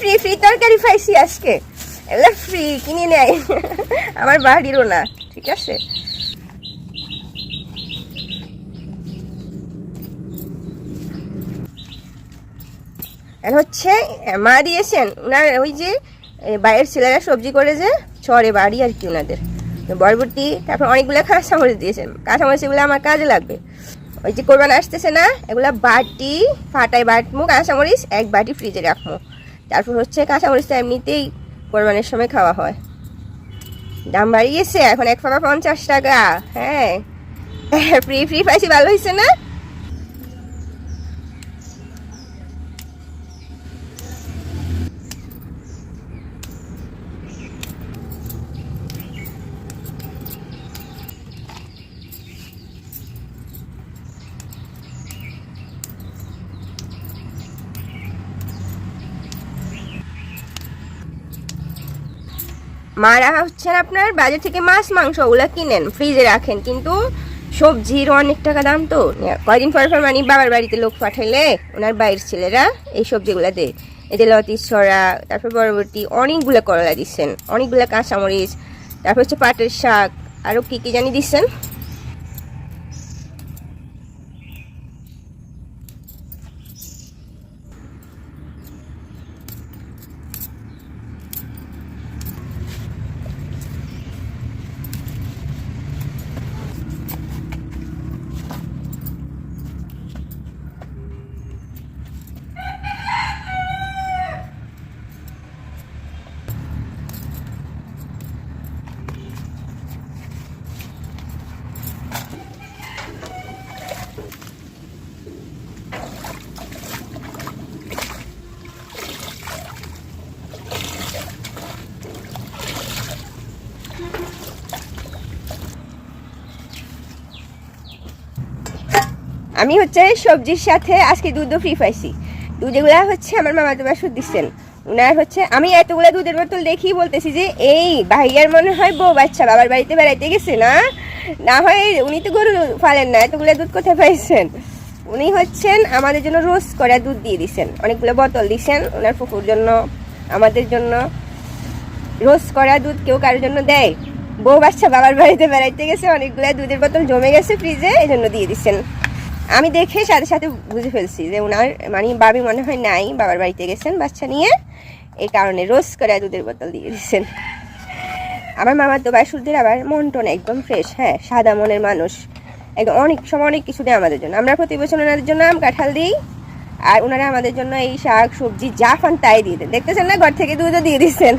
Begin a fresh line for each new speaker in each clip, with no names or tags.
Free free তরকারি পাইছি আজকে, এগুলো ফ্রি কিনে নেয় আমার বাড়িরও না, ঠিক আছে। আর হচ্ছে মা দিয়েছেন ওনার ওই যে বাইরের ছেলেরা সবজি করে যে চরে বাড়ি আর কি ওনাদের বরবটি, তারপর অনেকগুলো কাঁচামরিচ দিয়েছেন। কাঁচামরিচ এগুলো আমার কাজে লাগবে, ওই যে কোরবান আসতেছে না, এগুলো বাটি ফাটাই বাটমু কাঁচামরিচ, এক বাটি ফ্রিজে রাখবো। তারপর হচ্ছে কাঁচামরিচটা এমনিতেই কোরবানের সময় খাওয়া হয়। দাম বাড়িয়েছে এখন 1 ফাঁকা 50 টাকা। হ্যাঁ ফ্রি ফ্রি পাইছি, ভালো হয়েছে না? মারা হচ্ছেন আপনার বাজার থেকে মাছ মাংস ওগুলা কিনেন ফ্রিজে রাখেন, কিন্তু সবজির অনেক টাকা দাম তো। কয়দিন পর পর মানে বাবার বাড়িতে লোক পাঠাইলে ওনার বাইরের ছেলেরা এই সবজিগুলা দেয়। এই যে লতিস ছড়া, তারপর বরবটি, অনেকগুলো করলা দিচ্ছেন, অনেকগুলো কাঁচামরিচ, তারপর হচ্ছে পাটের শাক, আরও কী কী জানি দিচ্ছেন। আমি হচ্ছে সবজির সাথে আজকে দুধও ফ্রি পাইছি। দুধ এগুলা হচ্ছে আমার মামাতো বাসুর দিচ্ছেন উনার হচ্ছে। আমি এতগুলো দুধের বোতল দেখি বলতেছি যে এই ভাইয়ার মনে হয় বউ বাচ্চা বাবার বাড়িতে বেড়াইতে গেছে, না না হয় উনি তো গরু ফালেন না, এতগুলো দুধ কোথায় পাইছেন? উনি হচ্ছেন আমাদের জন্য রোজ করে দুধ দিয়ে দিচ্ছেন, অনেকগুলো বোতল দিচ্ছেন ওনার পুকুর জন্য, আমাদের জন্য। রোজ করা দুধ কেউ কারোর জন্য দেয়? বউ বাচ্চা বাবার বাড়িতে বেড়াইতে গেছে, অনেকগুলো দুধের বোতল জমে গেছে ফ্রিজে, এই জন্য দিয়ে দিচ্ছেন। আমি দেখে সাথে সাথে বুঝে ফেলছি যে ওনার মানে বাবি মনে হয় নাই, বাবার বাড়িতে গেছেন বাচ্চা নিয়ে, এই কারণে রোজ করে দুধের বোতল দিয়ে দিচ্ছেন। আমার মামার তো বাসুরদের আবার মন টন একদম ফ্রেশ, হ্যাঁ সাদা মনের মানুষ একদম। অনেক সময় অনেক কিছু দেয় আমাদের জন্য, আমরা প্রতি বছর ওনাদের জন্য আম কাঁঠাল দিই, আর ওনারা আমাদের জন্য এই শাক সবজি যা ফান তাই দিয়ে দেন। দেখতেছেন না, ঘর থেকে দুধও দিয়ে দিচ্ছেন।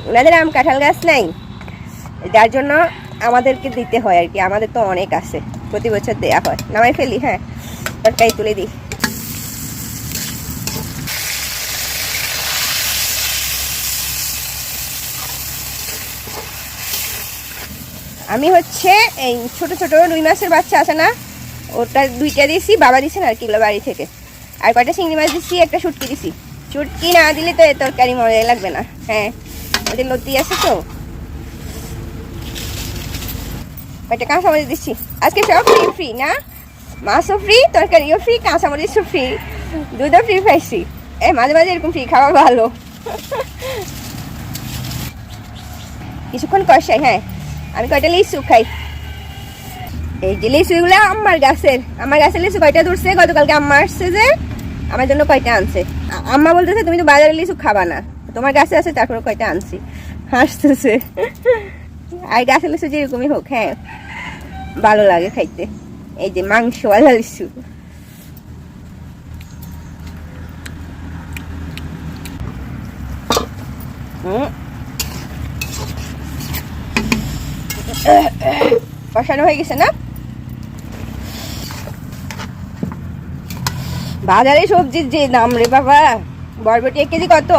ওনাদের আম কাঁঠাল গাছ নাই, যার জন্য আমাদেরকে দিতে হয় আর কি, আমাদের তো অনেক আছে, প্রতি বছর দেয়া হয়। নামাই ফেলি, হ্যাঁ তরকারি তুলে দিই। আমি হচ্ছে এই ছোট ছোট রুই মাছের বাচ্চা আছে না, ওটা 2টা দিয়েছি, বাবা দিচ্ছেন আর কিগুলো বাড়ি থেকে। আর কয়টা চিংড়ি মাছ দিচ্ছি, একটা শুটকি দিছি। শুটকি না দিলে তো তরকারি মজা লাগবে না। হ্যাঁ ওদের লতি আছে তো। কয়টা কাঁচামরিচ দিচ্ছি, আজকে সব ফ্রি ফ্রি না, মাছও ফ্রি, তরকারিও ফ্রি, কাঁচামরিচও ফ্রি, দুধও ফ্রি পাইছি। মাঝে মাঝে এরকম ফ্রি খাওয়া ভালো। কিছুক্ষণ কষাই। হ্যাঁ আমি কয়টা লিচু খাই, এই যে লিচুগুলো আমার গাছের লিচু কয়টা ধরছে, গতকালকে আম্মা আসছে যে আমার জন্য কয়টা আনছে। আম্মা বলতেছে তুমি তো বাজারে লিচু খাবা না, তোমার গাছে আছে, তারপরে কয়টা আনছি। হাসতেছে। আর গাছের লিচু যেরকমই হোক, হ্যাঁ ভালো লাগে খাইতে। এই যে মাংসওয়ালা লিচু। কষানো হয়ে গেছে না? বাজারে সবজির যে দাম রে বাবা, বরবটি 1 কেজি কত?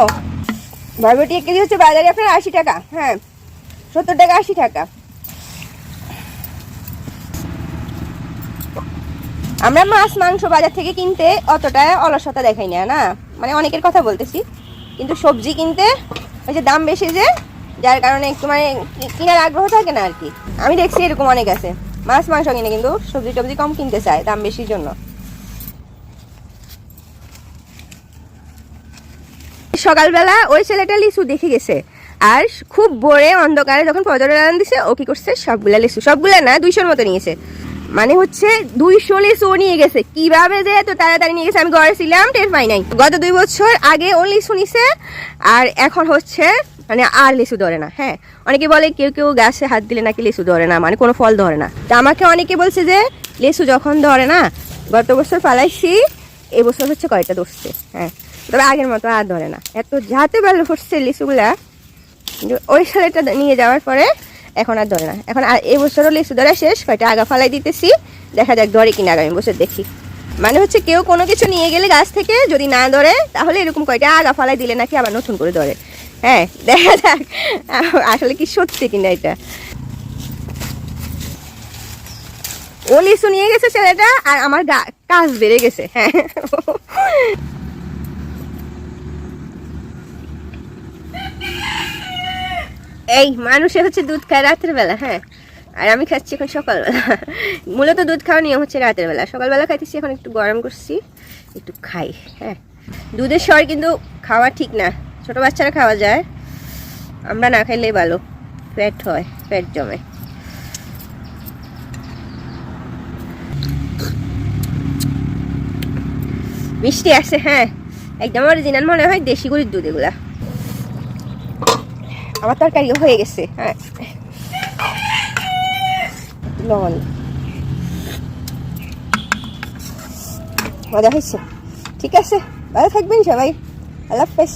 বরবটি 1 কেজি হচ্ছে বাজারে আপনার 80 টাকা, হ্যাঁ 70 টাকা 80 টাকা। আমরা মাছ মাংস বাজার থেকে কিনতে অতটা অলসতা দেখাই না, না মানে অনেকের কথা বলতেছি, কিন্তু সবজি কিনতে ওই যে দাম বেশি যে, যার কারণে একটু মানে কেনার আগ্রহ থাকে না আর কি। আমি দেখছি এরকম অনেক আছে, মাছ মাংস কিনে কিন্তু সবজি টবজি কম কিনতে চায় দাম বেশির জন্য। সকালবেলা ওই ছেলেটা লিচু দেখে গেছে, আর খুব ভোরে অন্ধকারে যখন ফজরের আজান দিছে ও কি করছে, সবগুলা লিচু, সবগুলা না 200-র মতো নিয়েছে। মানে হচ্ছে 200 লিচু নিয়ে গেছে। কিভাবে যে এত তাড়াতাড়ি নিয়ে গেছে আমি ঘরে ছিলাম, টের পাই নাই। গত 2 বছর আগে ও লিচু নিছে, আর এখন হচ্ছে মানে আর লিচু ধরে না। হ্যাঁ, অনেকে বলে কেউ কেউ গাছে হাত দিলে নাকি লিচু ধরে না, মানে কোনো ফল ধরে না। তা আমাকে অনেকে বলছে যে লিচু যখন ধরে না, গত বছর পালাইছি, এবছর হচ্ছে কয়টা ধরছে। হ্যাঁ, তবে আগের মতো আর ধরে না, এত যাতে ভালো হচ্ছে লিচুগুলা। ওই ছেলেটা নিয়ে যাওয়ার পরে এখন আর ধরে না। এখন আর এবছরও লিচু ধরা শেষ, কয়টা আগা ফালাই দিতেছি, দেখা যাক ধরে কিনা আগামী বছর দেখি। মানে হচ্ছে কেউ কোনো কিছু নিয়ে গেলে গাছ থেকে যদি না ধরে, তাহলে এরকম কয়টা আগা ফালাই দিলে নাকি আবার নতুন করে ধরে। হ্যাঁ, দেখা যাক আসলে কি সত্যি কিনা এটা। ও লিচু নিয়ে গেছে ছেলেটা, আর আমার কাজ বেড়ে গেছে। হ্যাঁ, এই মানুষে হচ্ছে দুধ খায় রাতের বেলা। হ্যাঁ, আর আমি খাচ্ছি এখন সকালবেলা। মূলত দুধ খাওয়ার নিয়ম হচ্ছে রাতের বেলা, সকালবেলা খাইতেছি, এখন একটু গরম করছি, একটু খাই। হ্যাঁ, দুধের স্বর কিন্তু খাওয়া ঠিক না, ছোট বাচ্চারা খাওয়া যায়, আমরা না খাইলেই ভালো, ফ্যাট হয়, ফ্যাট জমে। মিষ্টি আছে, হ্যাঁ, একদম অরিজিনাল মনে হয় দেশি গরুর দুধ এগুলা। আমার তরকারিও হয়ে গেছে। হ্যাঁ, লবণ মজা হয়েছে। ঠিক আছে, ভালো থাকবেন সবাই, আল্লাহ হাফেজ।